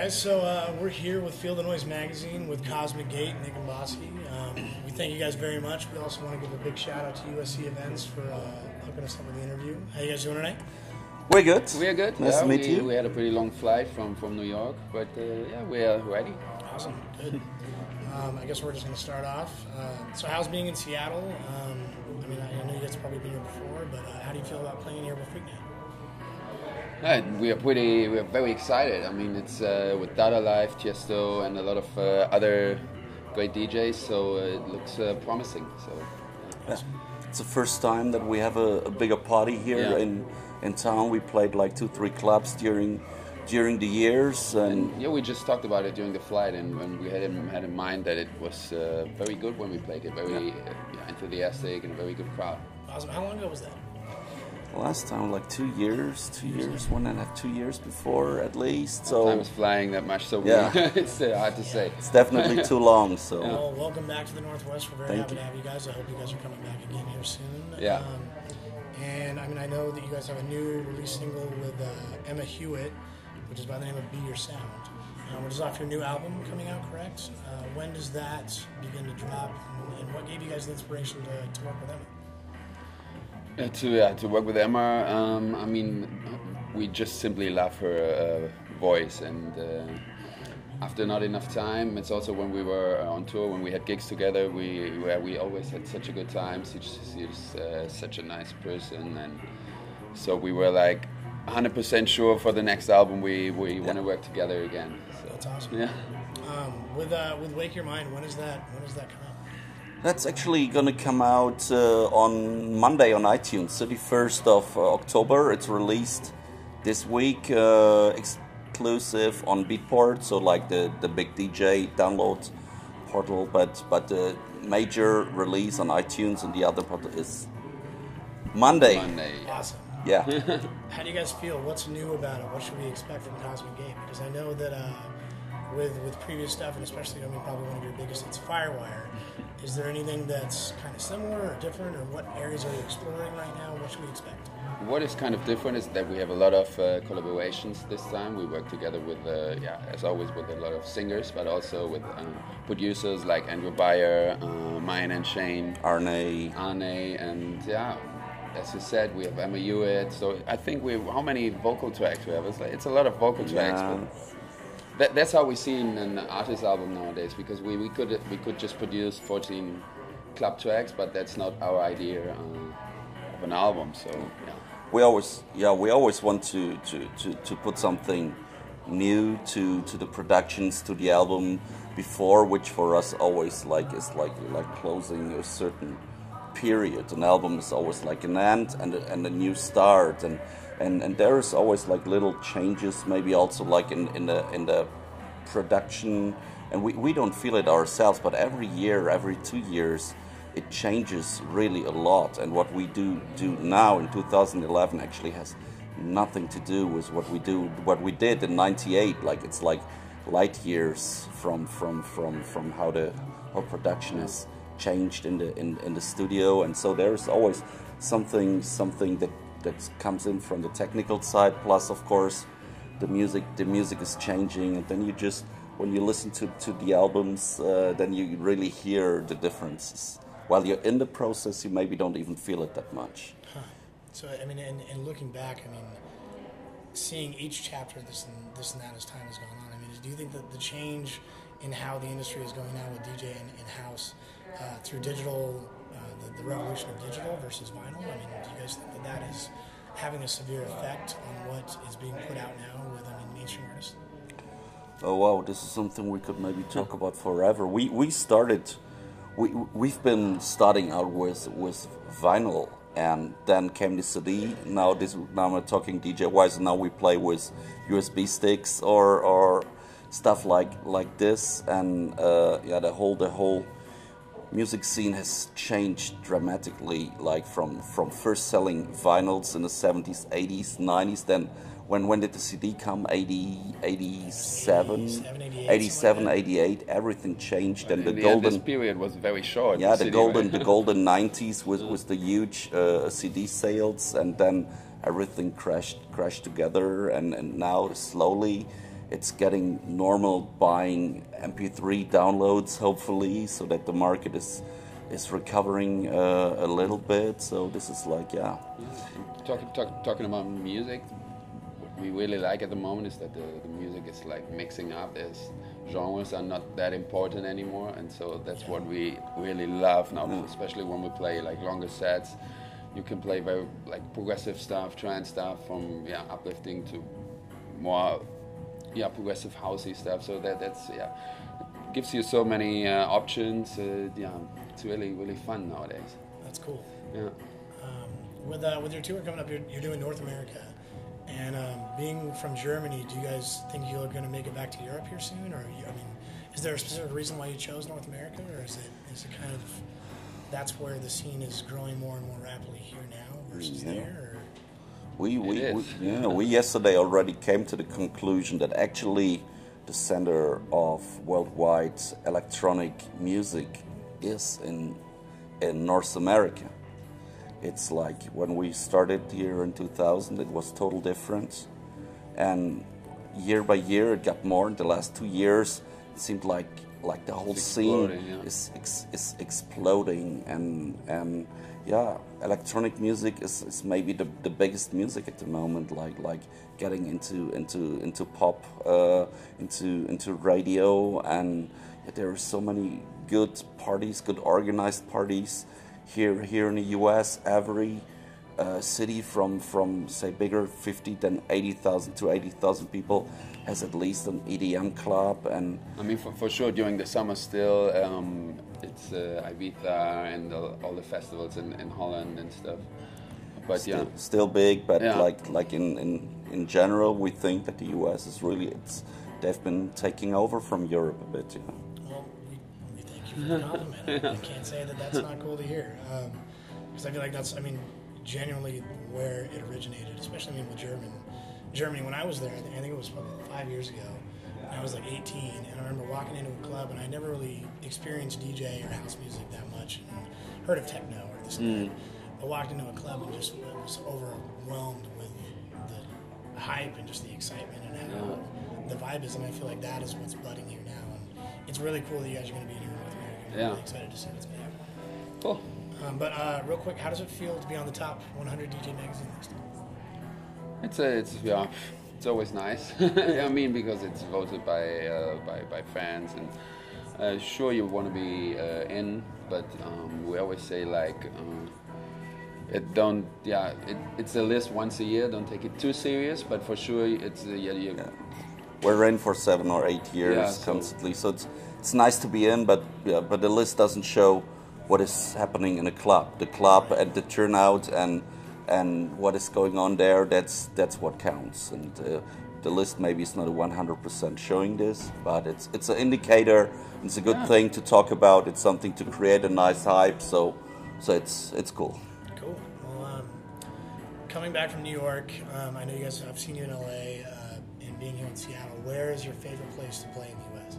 guys. So we're here with Field of Noise Magazine with Cosmic Gate, Nick and Bosky. We thank you guys very much. We also want to give a big shout out to USC Events for hooking us up with the interview. How you guys doing tonight? We're good. We are good. Nice to meet you. We had a pretty long flight from New York, but yeah, we are ready. Awesome. Good. I guess we're just going to start off. So how's being in Seattle? I mean, I know you guys have probably been here before, but how do you feel about playing here with Freaknet? We are very excited. I mean, it's with Dada Life, Tiesto, and a lot of other great DJs, so it looks promising. So yeah. It's the first time that we have a bigger party here in town. We played like 2-3 clubs during the years, and yeah, we just talked about it during the flight, and we had in mind that it was very good when we played it, very enthusiastic and a very good crowd. Awesome. How long ago was that? Last time, like 2 years, 1.5 2 years before at least. So time is flying that much, so yeah. It's hard to say. It's definitely too long. So well, welcome back to the Northwest. We're very happy to have you guys. I hope you guys are coming back again here soon. Yeah. And I mean, I know that you guys have a new release single with Emma Hewitt, which is by the name of Be Your Sound, which is off your new album coming out, correct? When does that begin to drop, and what gave you guys the inspiration to work with Emma? To work with Emma, I mean, we just simply love her voice, and after not enough time, it's also when we were on tour, when we had gigs together, we always had such a good time. She's such a nice person, and so we were like 100% sure for the next album we want to work together again. So, that's awesome. Yeah. With Wake Your Mind, when does that come out? That's actually going to come out on Monday on iTunes, 31st of October. It's released this week, exclusive on Beatport, so like the big DJ download portal, but the major release on iTunes and the other portal is Monday. Awesome. Yeah. How do you guys feel? What's new about it? What should we expect from Cosmic Gate? Because I know that with previous stuff, and especially, I mean, probably one of your biggest hits, Firewire, is there anything that's kind of similar or different, or what areas are you exploring right now? What should we expect? What is kind of different is that we have a lot of collaborations this time. We work together with, as always, with a lot of singers, but also with producers like Andrew Beyer, Mayan and Shane, Arne, and yeah, as you said, we have Emma Hewitt. So I think how many vocal tracks we have? It's a lot of vocal tracks. But that's how we see in an artist album nowadays, because we could just produce 14 club tracks, but that's not our idea of an album. So yeah. We always want to put something new to the productions, to the album before, which for us always is like closing a certain period. An album is always like an end and a new start, and there is always like little changes, maybe also like in the production, and we don't feel it ourselves, but every year, every 2 years, it changes really a lot. And what we do now in 2011 actually has nothing to do with what we did in '98. Like it's like light years from how production has changed in the studio, and so there's always something that comes in from the technical side. Plus, of course, the music is changing, and then when you listen to the albums, then you really hear the differences. While you're in the process, you maybe don't even feel it that much. Huh. So I mean, and looking back, I mean, seeing each chapter this and that as time has gone on, I mean, do you think that the change in how the industry is going now with DJ and in-house through digital, the revolution of digital versus vinyl, I mean, do you guys think that is having a severe effect on what is being put out now with mainstream artists? Oh wow, this is something we could maybe talk about forever. We've been starting out with vinyl, and then came the CD. Now I'm talking DJ-wise. Now we play with USB sticks or stuff like this, and the whole music scene has changed dramatically. Like from first selling vinyls in the 70s, 80s, 90s, then. When did the CD come? 87, 88, everything changed, and the golden this period was very short. Yeah, the golden 90s was the huge CD sales, and then everything crashed together, and now slowly it's getting normal buying MP3 downloads, hopefully, so that the market is recovering a little bit. So this is like, yeah. Talking about music, what we really like at the moment is that the music is like mixing up. There's genres are not that important anymore, and so that's what we really love now, especially when we play like longer sets. You can play very like progressive stuff, trance stuff, from uplifting to more progressive housey stuff. So that's it gives you so many options. It's really fun nowadays. That's cool. Yeah. With your tour coming up, you're doing North America, and being from Germany, do you guys think you're going to make it back to Europe here soon, or is there a specific reason why you chose North America, or is it kind of that's where the scene is growing more and more rapidly here now versus there? Or? We yesterday already came to the conclusion that actually the center of worldwide electronic music is in North America. It's like when we started here in 2000, it was total different, and year by year it got more. In the last 2 years, it seemed like the whole scene is exploding, and electronic music is maybe the biggest music at the moment. Like getting into pop, into radio, and there are so many good parties, good organized parties here in the U.S. Every city from say bigger 50 than 80,000 to 80,000 people has at least an EDM club. And I mean, for sure during the summer still it's Ibiza and all the festivals in Holland and stuff. But still big. But like in general, we think that the U.S. is really they've been taking over from Europe a bit. Well, we thank you for the compliment. I can't say that that's not cool to hear, because I feel like that's genuinely where it originated, especially with Germany. When I was there, I think it was probably 5 years ago. I was like 18, and I remember walking into a club, and I never really experienced DJ or house music that much, and heard of techno or this and that. I walked into a club and just was overwhelmed with the hype and just the excitement and how the vibe is, and I feel like that is what's budding here now. And it's really cool that you guys are going to be here in North America. I'm really excited to see what's going to happen. Cool. But real quick, how does it feel to be on the top 100 DJ magazine list? It's always nice. I mean, because it's voted by fans, and sure you want to be in, but we always say like it's a list once a year. Don't take it too serious, but for sure it's We're in for 7 or 8 years constantly, so it's nice to be in, but the list doesn't show what is happening in a club. The club and the turnout and what is going on there, that's what counts. And the list maybe is not 100% showing this, but it's an indicator. It's a good thing to talk about. It's something to create a nice hype. So it's cool. Cool. Well, coming back from New York, I know you guys. I've seen you in LA and being here in Seattle. Where is your favorite place to play in the U.S.?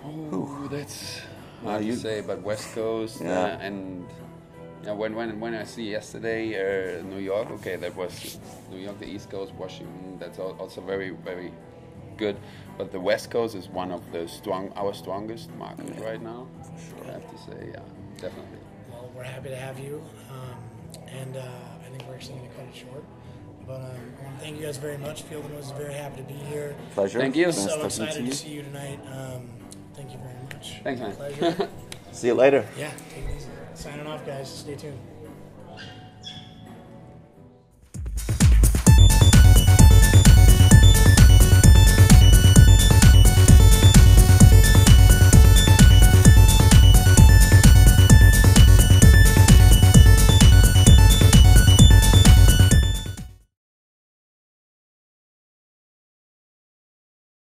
Oh, that's hard to say, but West Coast and. When I see yesterday New York, okay, that was New York, the East Coast, Washington, that's also very, very good. But the West Coast is one of our strongest markets right now. Sure. I have to say, definitely. Well, we're happy to have you, and I think we're actually going to cut it short. But I want to thank you guys very much. Field of Noise is very happy to be here. Pleasure. Thank you. So excited to see you tonight. Thank you very much. Thanks, man. Pleasure. See you later. Yeah, take it easy. Signing off, guys. Stay tuned.